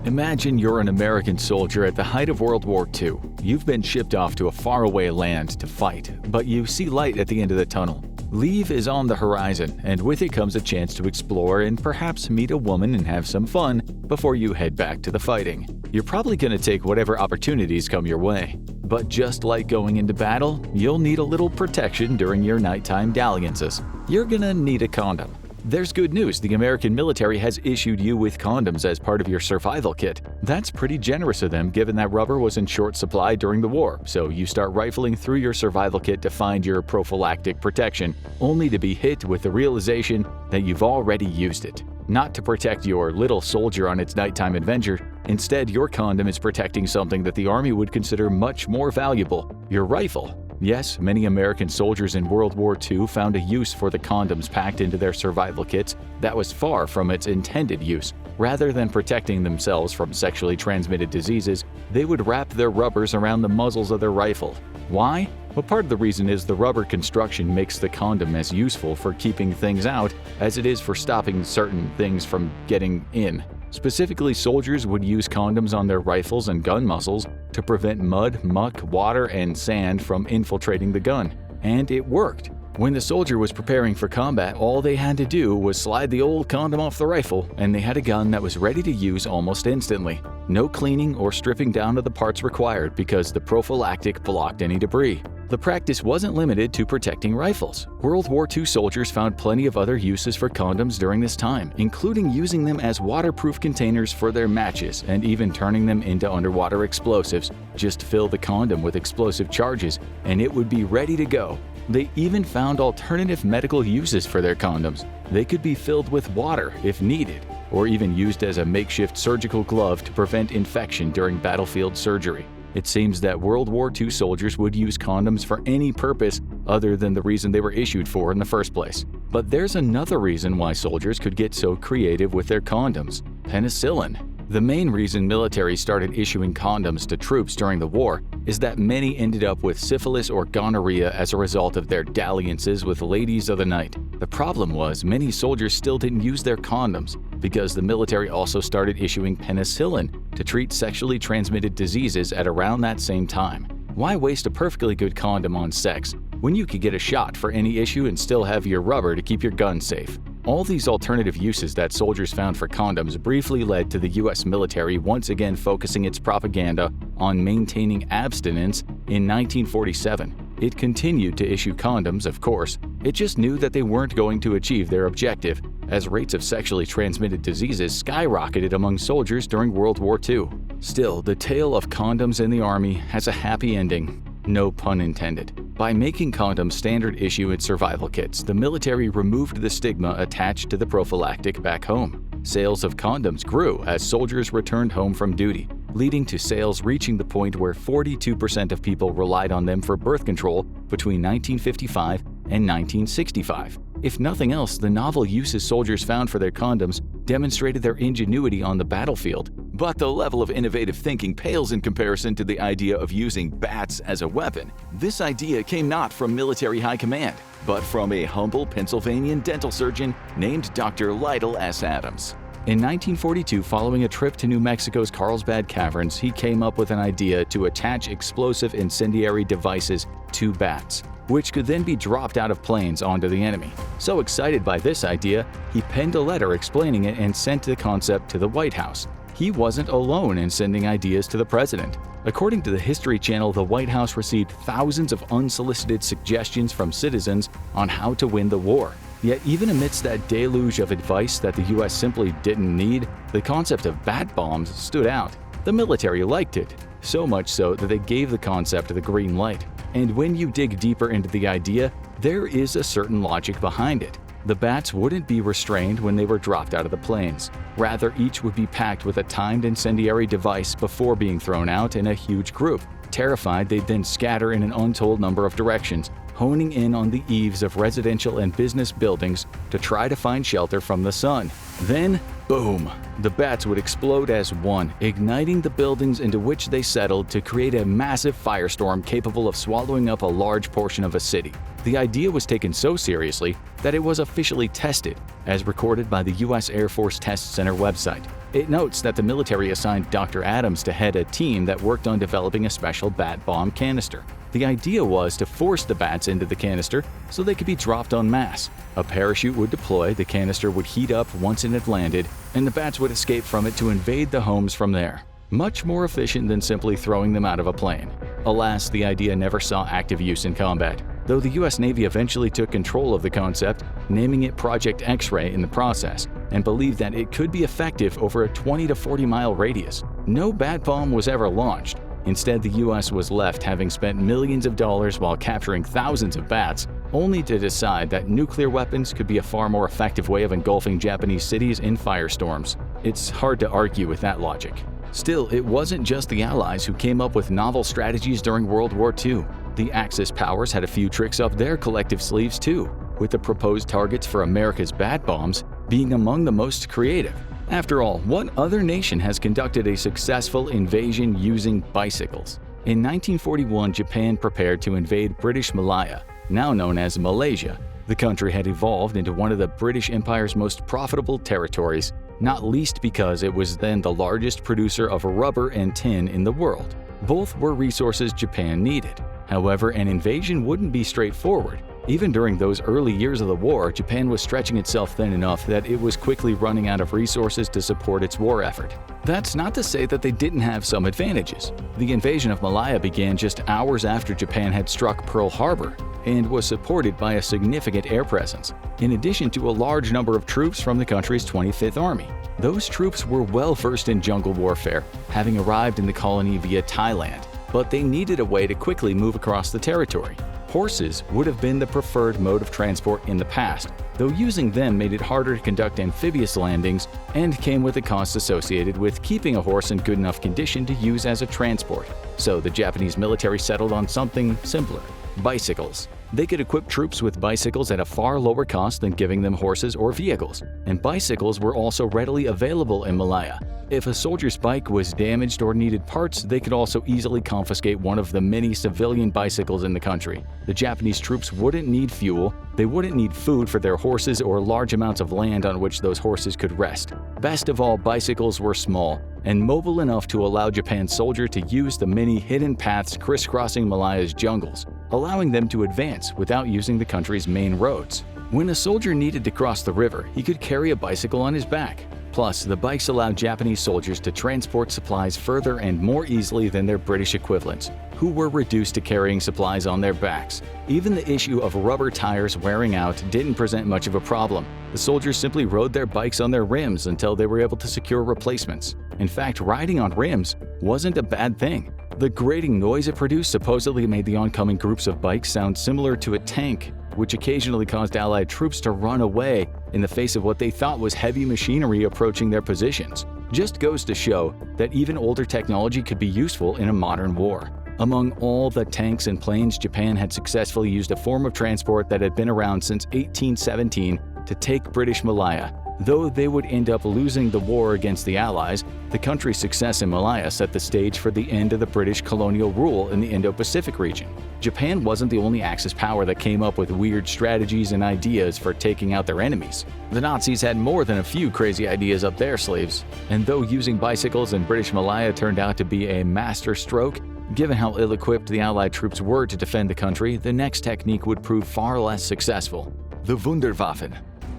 Imagine you're an American soldier at the height of World War II. You've been shipped off to a faraway land to fight, but you see light at the end of the tunnel. Leave is on the horizon, and with it comes a chance to explore and perhaps meet a woman and have some fun before you head back to the fighting. You're probably going to take whatever opportunities come your way. But just like going into battle, you'll need a little protection during your nighttime dalliances. You're gonna need a condom. There's good news, the American military has issued you with condoms as part of your survival kit. That's pretty generous of them given that rubber was in short supply during the war, so you start rifling through your survival kit to find your prophylactic protection, only to be hit with the realization that you've already used it. Not to protect your little soldier on its nighttime adventure, instead your condom is protecting something that the Army would consider much more valuable, your rifle. Yes, many American soldiers in World War II found a use for the condoms packed into their survival kits that was far from its intended use. Rather than protecting themselves from sexually transmitted diseases, they would wrap their rubbers around the muzzles of their rifle. Why? Well, part of the reason is the rubber construction makes the condom as useful for keeping things out as it is for stopping certain things from getting in. Specifically, soldiers would use condoms on their rifles and gun muzzles to prevent mud, muck, water, and sand from infiltrating the gun. And it worked. When the soldier was preparing for combat, all they had to do was slide the old condom off the rifle, and they had a gun that was ready to use almost instantly. No cleaning or stripping down of the parts required because the prophylactic blocked any debris. The practice wasn't limited to protecting rifles. World War II soldiers found plenty of other uses for condoms during this time, including using them as waterproof containers for their matches and even turning them into underwater explosives. Just fill the condom with explosive charges and it would be ready to go. They even found alternative medical uses for their condoms. They could be filled with water if needed, or even used as a makeshift surgical glove to prevent infection during battlefield surgery. It seems that World War II soldiers would use condoms for any purpose other than the reason they were issued for in the first place. But there's another reason why soldiers could get so creative with their condoms: penicillin. The main reason military started issuing condoms to troops during the war is that many ended up with syphilis or gonorrhea as a result of their dalliances with ladies of the night. The problem was many soldiers still didn't use their condoms because the military also started issuing penicillin to treat sexually transmitted diseases at around that same time. Why waste a perfectly good condom on sex when you could get a shot for any issue and still have your rubber to keep your gun safe? All these alternative uses that soldiers found for condoms briefly led to the US military once again focusing its propaganda on maintaining abstinence in 1947. It continued to issue condoms, of course. It just knew that they weren't going to achieve their objective, as rates of sexually transmitted diseases skyrocketed among soldiers during World War II. Still, the tale of condoms in the Army has a happy ending. No pun intended. By making condoms standard issue in survival kits, the military removed the stigma attached to the prophylactic back home. Sales of condoms grew as soldiers returned home from duty, leading to sales reaching the point where 42% of people relied on them for birth control between 1955 and 1965. If nothing else, the novel uses soldiers found for their condoms demonstrated their ingenuity on the battlefield. But the level of innovative thinking pales in comparison to the idea of using bats as a weapon. This idea came not from military high command, but from a humble Pennsylvanian dental surgeon named Dr. Lytle S. Adams. In 1942, following a trip to New Mexico's Carlsbad Caverns, he came up with an idea to attach explosive incendiary devices to bats, which could then be dropped out of planes onto the enemy. So excited by this idea, he penned a letter explaining it and sent the concept to the White House. He wasn't alone in sending ideas to the president. According to the History Channel, the White House received thousands of unsolicited suggestions from citizens on how to win the war. Yet even amidst that deluge of advice that the US simply didn't need, the concept of bat bombs stood out. The military liked it, so much so that they gave the concept the green light. And when you dig deeper into the idea, there is a certain logic behind it. The bats wouldn't be restrained when they were dropped out of the planes. Rather, each would be packed with a timed incendiary device before being thrown out in a huge group. Terrified, they'd then scatter in an untold number of directions, honing in on the eaves of residential and business buildings to try to find shelter from the sun. Then, boom! The bats would explode as one, igniting the buildings into which they settled to create a massive firestorm capable of swallowing up a large portion of a city. The idea was taken so seriously that it was officially tested, as recorded by the U.S. Air Force Test Center website. It notes that the military assigned Dr. Adams to head a team that worked on developing a special bat bomb canister. The idea was to force the bats into the canister so they could be dropped en masse. A parachute would deploy, the canister would heat up once it had landed, and the bats would escape from it to invade the homes from there. Much more efficient than simply throwing them out of a plane. Alas, the idea never saw active use in combat, though the US Navy eventually took control of the concept, naming it Project X-Ray in the process, and believed that it could be effective over a 20 to 40 mile radius. No bat bomb was ever launched. Instead, the US was left having spent millions of dollars while capturing thousands of bats, only to decide that nuclear weapons could be a far more effective way of engulfing Japanese cities in firestorms. It's hard to argue with that logic. Still, it wasn't just the Allies who came up with novel strategies during World War II. The Axis powers had a few tricks up their collective sleeves too, with the proposed targets for America's bat bombs being among the most creative. After all, what other nation has conducted a successful invasion using bicycles? In 1941, Japan prepared to invade British Malaya, now known as Malaysia. The country had evolved into one of the British Empire's most profitable territories, not least because it was then the largest producer of rubber and tin in the world. Both were resources Japan needed. However, an invasion wouldn't be straightforward. Even during those early years of the war, Japan was stretching itself thin enough that it was quickly running out of resources to support its war effort. That's not to say that they didn't have some advantages. The invasion of Malaya began just hours after Japan had struck Pearl Harbor and was supported by a significant air presence, in addition to a large number of troops from the country's 25th Army. Those troops were well versed in jungle warfare, having arrived in the colony via Thailand, but they needed a way to quickly move across the territory. Horses would have been the preferred mode of transport in the past, though using them made it harder to conduct amphibious landings and came with the costs associated with keeping a horse in good enough condition to use as a transport. So the Japanese military settled on something simpler: bicycles. They could equip troops with bicycles at a far lower cost than giving them horses or vehicles, and bicycles were also readily available in Malaya. If a soldier's bike was damaged or needed parts, they could also easily confiscate one of the many civilian bicycles in the country. The Japanese troops wouldn't need fuel, they wouldn't need food for their horses or large amounts of land on which those horses could rest. Best of all, bicycles were small and mobile enough to allow Japan's soldier to use the many hidden paths crisscrossing Malaya's jungles, allowing them to advance without using the country's main roads. When a soldier needed to cross the river, he could carry a bicycle on his back. Plus, the bikes allowed Japanese soldiers to transport supplies further and more easily than their British equivalents, who were reduced to carrying supplies on their backs. Even the issue of rubber tires wearing out didn't present much of a problem. The soldiers simply rode their bikes on their rims until they were able to secure replacements. In fact, riding on rims wasn't a bad thing. The grating noise it produced supposedly made the oncoming groups of bikes sound similar to a tank, which occasionally caused Allied troops to run away in the face of what they thought was heavy machinery approaching their positions. Just goes to show that even older technology could be useful in a modern war. Among all the tanks and planes, Japan had successfully used a form of transport that had been around since 1817 to take British Malaya. Though they would end up losing the war against the Allies, the country's success in Malaya set the stage for the end of the British colonial rule in the Indo-Pacific region. Japan wasn't the only Axis power that came up with weird strategies and ideas for taking out their enemies. The Nazis had more than a few crazy ideas up their sleeves, and though using bicycles in British Malaya turned out to be a master stroke, given how ill-equipped the Allied troops were to defend the country, the next technique would prove far less successful: the Wunderwaffen.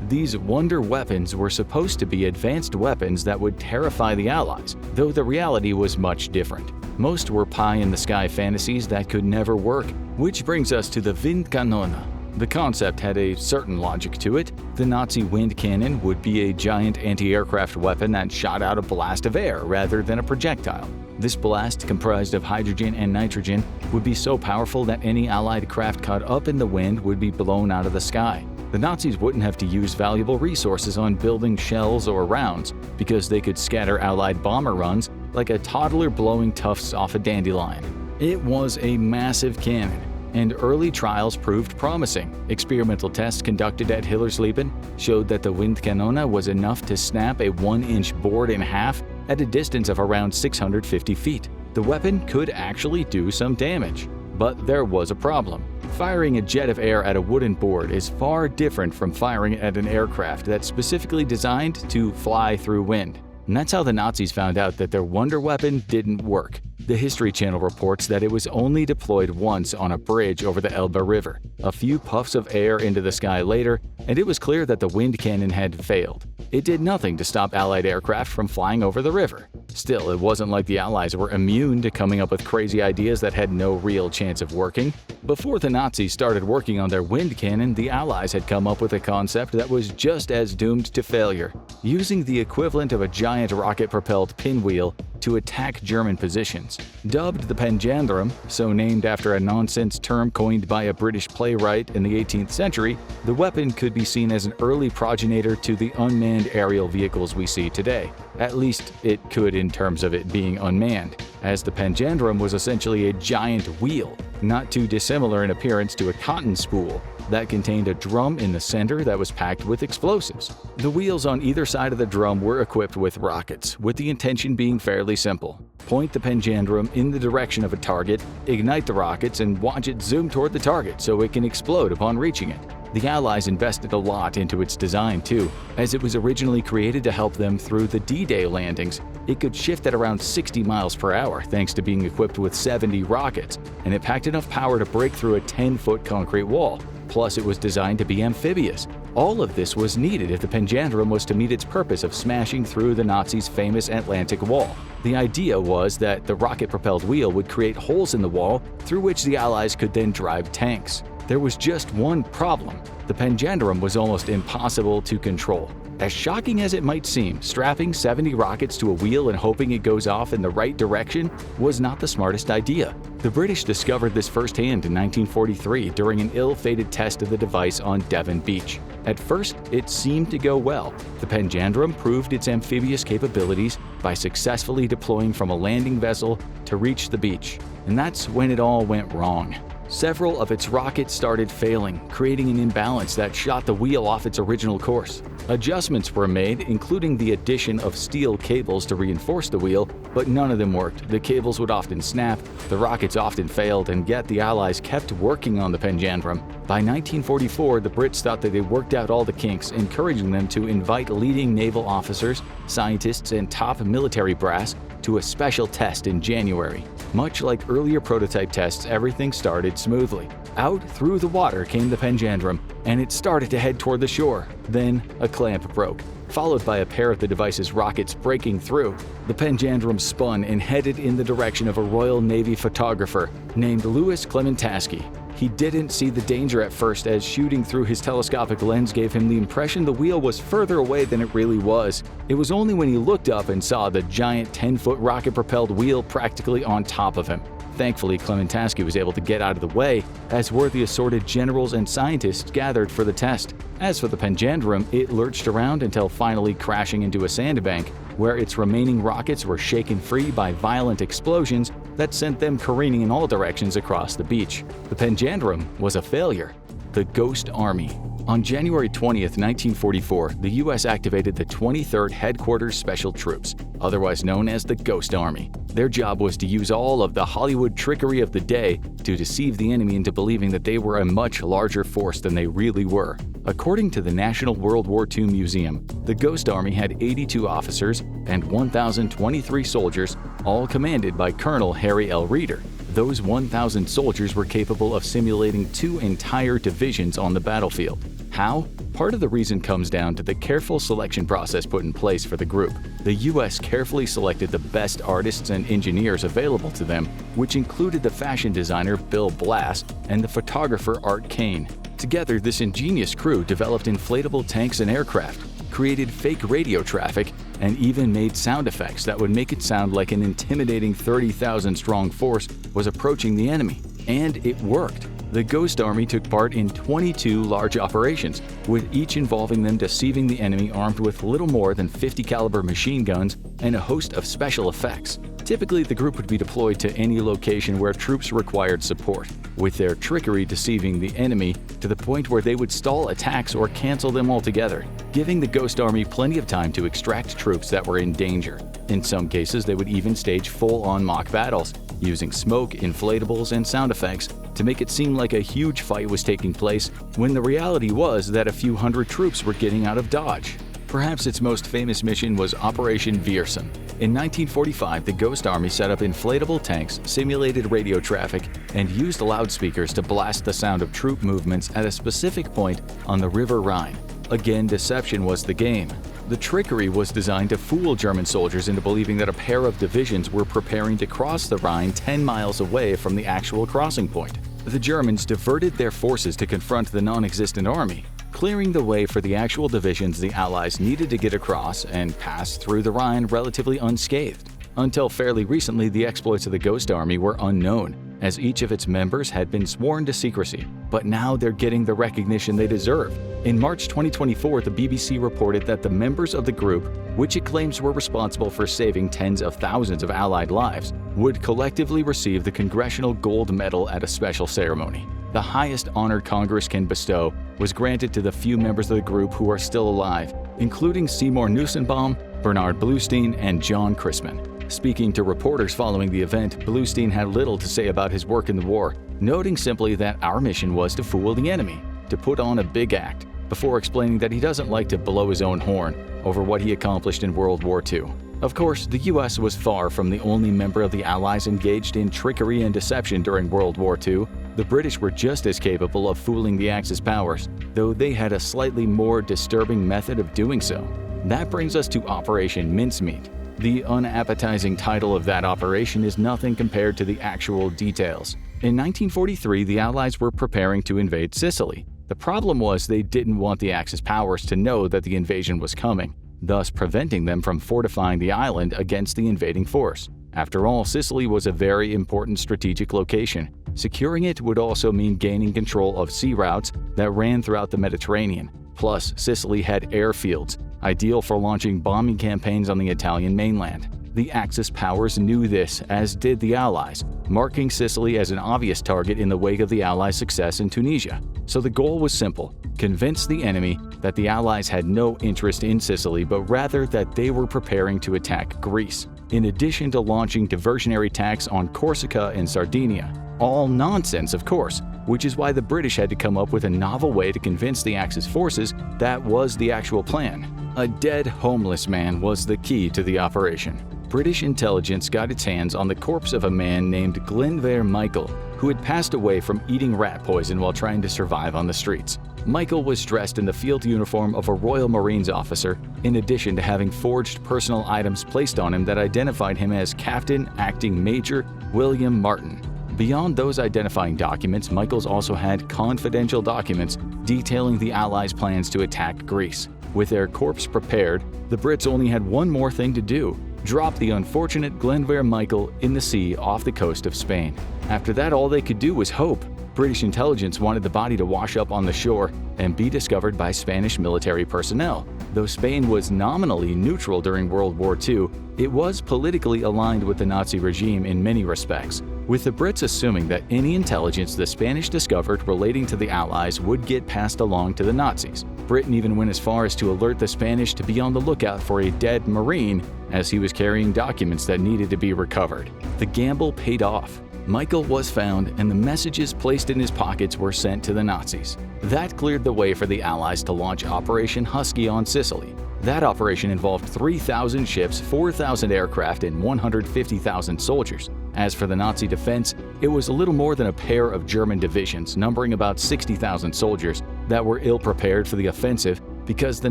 These wonder weapons were supposed to be advanced weapons that would terrify the Allies, though the reality was much different. Most were pie-in-the-sky fantasies that could never work, which brings us to the Windkanone. The concept had a certain logic to it. The Nazi wind cannon would be a giant anti-aircraft weapon that shot out a blast of air rather than a projectile. This blast, comprised of hydrogen and nitrogen, would be so powerful that any Allied craft caught up in the wind would be blown out of the sky. The Nazis wouldn't have to use valuable resources on building shells or rounds, because they could scatter Allied bomber runs like a toddler blowing tufts off a dandelion. It was a massive cannon, and early trials proved promising. Experimental tests conducted at Hillersleben showed that the Windkanone was enough to snap a 1-inch board in half at a distance of around 650 feet. The weapon could actually do some damage. But there was a problem. Firing a jet of air at a wooden board is far different from firing it at an aircraft that's specifically designed to fly through wind. And that's how the Nazis found out that their wonder weapon didn't work. The History Channel reports that it was only deployed once on a bridge over the Elbe River. A few puffs of air into the sky later, and it was clear that the wind cannon had failed. It did nothing to stop Allied aircraft from flying over the river. Still, it wasn't like the Allies were immune to coming up with crazy ideas that had no real chance of working. Before the Nazis started working on their wind cannon, the Allies had come up with a concept that was just as doomed to failure: using the equivalent of a giant rocket-propelled pinwheel to attack German positions. Dubbed the panjandrum, so named after a nonsense term coined by a British playwright in the 18th century, the weapon could be seen as an early progenitor to the unmanned aerial vehicles we see today. At least it could in terms of it being unmanned, as the panjandrum was essentially a giant wheel, not too dissimilar in appearance to a cotton spool, that contained a drum in the center that was packed with explosives. The wheels on either side of the drum were equipped with rockets, with the intention being fairly simple: point the panjandrum in the direction of a target, ignite the rockets, and watch it zoom toward the target so it can explode upon reaching it. The Allies invested a lot into its design too, as it was originally created to help them through the D-Day landings. It could shift at around 60 miles per hour thanks to being equipped with 70 rockets, and it packed enough power to break through a 10-foot concrete wall. Plus, it was designed to be amphibious. All of this was needed if the panjandrum was to meet its purpose of smashing through the Nazis' famous Atlantic Wall. The idea was that the rocket-propelled wheel would create holes in the wall through which the Allies could then drive tanks. There was just one problem: the panjandrum was almost impossible to control. As shocking as it might seem, strapping 70 rockets to a wheel and hoping it goes off in the right direction was not the smartest idea. The British discovered this firsthand in 1943 during an ill-fated test of the device on Devon Beach. At first, it seemed to go well. The panjandrum proved its amphibious capabilities by successfully deploying from a landing vessel to reach the beach. And that's when it all went wrong. Several of its rockets started failing, creating an imbalance that shot the wheel off its original course. Adjustments were made, including the addition of steel cables to reinforce the wheel, but none of them worked. The cables would often snap, the rockets often failed, and yet the Allies kept working on the panjandrum. By 1944, the Brits thought that they worked out all the kinks, encouraging them to invite leading naval officers, scientists, and top military brass to a special test in January. Much like earlier prototype tests, everything started smoothly. Out through the water came the panjandrum, and it started to head toward the shore. Then a clamp broke, followed by a pair of the device's rockets breaking through. The panjandrum spun and headed in the direction of a Royal Navy photographer named Louis Clementaski. He didn't see the danger at first, as shooting through his telescopic lens gave him the impression the wheel was further away than it really was. It was only when he looked up and saw the giant 10-foot rocket-propelled wheel practically on top of him. Thankfully, Clementaski was able to get out of the way, as were the assorted generals and scientists gathered for the test. As for the panjandrum, it lurched around until finally crashing into a sandbank, where its remaining rockets were shaken free by violent explosions that sent them careening in all directions across the beach. The panjandrum was a failure. The Ghost Army. On January 20th, 1944, the U.S. activated the 23rd Headquarters Special Troops, otherwise known as the Ghost Army. Their job was to use all of the Hollywood trickery of the day to deceive the enemy into believing that they were a much larger force than they really were. According to the National World War II Museum, the Ghost Army had 82 officers and 1,023 soldiers, all commanded by Colonel Harry L. Reeder. Those 1,000 soldiers were capable of simulating 2 entire divisions on the battlefield. How? Part of the reason comes down to the careful selection process put in place for the group. The U.S. carefully selected the best artists and engineers available to them, which included the fashion designer Bill Blass and the photographer Art Kane. Together, this ingenious crew developed inflatable tanks and aircraft, created fake radio traffic, and even made sound effects that would make it sound like an intimidating 30,000-strong force was approaching the enemy. And it worked. The Ghost Army took part in 22 large operations, with each involving them deceiving the enemy armed with little more than 50-caliber machine guns and a host of special effects. Typically, the group would be deployed to any location where troops required support, with their trickery deceiving the enemy to the point where they would stall attacks or cancel them altogether, giving the Ghost Army plenty of time to extract troops that were in danger. In some cases, they would even stage full-on mock battles, using smoke, inflatables, and sound effects to make it seem like a huge fight was taking place when the reality was that a few hundred troops were getting out of Dodge. Perhaps its most famous mission was Operation Viersen. In 1945, the Ghost Army set up inflatable tanks, simulated radio traffic, and used loudspeakers to blast the sound of troop movements at a specific point on the River Rhine. Again, deception was the game. The trickery was designed to fool German soldiers into believing that a pair of divisions were preparing to cross the Rhine 10 miles away from the actual crossing point. The Germans diverted their forces to confront the non-existent army, clearing the way for the actual divisions the Allies needed to get across and pass through the Rhine relatively unscathed. Until fairly recently, the exploits of the Ghost Army were unknown, as each of its members had been sworn to secrecy, but now they're getting the recognition they deserve. In March 2024, the BBC reported that the members of the group, which it claims were responsible for saving tens of thousands of Allied lives, would collectively receive the Congressional Gold Medal at a special ceremony. The highest honor Congress can bestow was granted to the few members of the group who are still alive, including Seymour Nussenbaum, Bernard Bluestein, and John Christman. Speaking to reporters following the event, Bluestein had little to say about his work in the war, noting simply that our mission was to fool the enemy, to put on a big act, before explaining that he doesn't like to blow his own horn over what he accomplished in World War II. Of course, the US was far from the only member of the Allies engaged in trickery and deception during World War II. The British were just as capable of fooling the Axis powers, though they had a slightly more disturbing method of doing so. That brings us to Operation Mincemeat. The unappetizing title of that operation is nothing compared to the actual details. In 1943, the Allies were preparing to invade Sicily. The problem was they didn't want the Axis powers to know that the invasion was coming, thus preventing them from fortifying the island against the invading force. After all, Sicily was a very important strategic location. Securing it would also mean gaining control of sea routes that ran throughout the Mediterranean. Plus, Sicily had airfields, ideal for launching bombing campaigns on the Italian mainland. The Axis powers knew this, as did the Allies, marking Sicily as an obvious target in the wake of the Allies' success in Tunisia. So the goal was simple: convince the enemy that the Allies had no interest in Sicily, but rather that they were preparing to attack Greece, in addition to launching diversionary attacks on Corsica and Sardinia. All nonsense, of course, which is why the British had to come up with a novel way to convince the Axis forces that was the actual plan. A dead homeless man was the key to the operation. British intelligence got its hands on the corpse of a man named Glenveagh Michael, who had passed away from eating rat poison while trying to survive on the streets. Michael was dressed in the field uniform of a Royal Marines officer, in addition to having forged personal items placed on him that identified him as Captain Acting Major William Martin. Beyond those identifying documents, Michael's also had confidential documents detailing the Allies' plans to attack Greece. With their corpse prepared, the Brits only had one more thing to do: drop the unfortunate Glenveagh Michael in the sea off the coast of Spain. After that, all they could do was hope. British intelligence wanted the body to wash up on the shore and be discovered by Spanish military personnel. Though Spain was nominally neutral during World War II, it was politically aligned with the Nazi regime in many respects, with the Brits assuming that any intelligence the Spanish discovered relating to the Allies would get passed along to the Nazis. Britain even went as far as to alert the Spanish to be on the lookout for a dead Marine, as he was carrying documents that needed to be recovered. The gamble paid off. Michael was found, and the messages placed in his pockets were sent to the Nazis. That cleared the way for the Allies to launch Operation Husky on Sicily. That operation involved 3,000 ships, 4,000 aircraft, and 150,000 soldiers. As for the Nazi defense, it was a little more than a pair of German divisions, numbering about 60,000 soldiers, that were ill-prepared for the offensive because the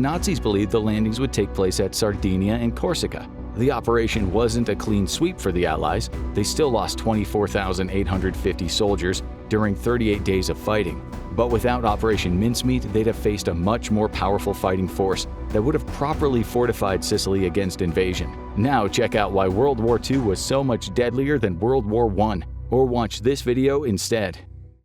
Nazis believed the landings would take place at Sardinia and Corsica. The operation wasn't a clean sweep for the Allies. They still lost 24,850 soldiers during 38 days of fighting. But without Operation Mincemeat, they'd have faced a much more powerful fighting force that would have properly fortified Sicily against invasion. Now check out why World War II was so much deadlier than World War I, or watch this video instead.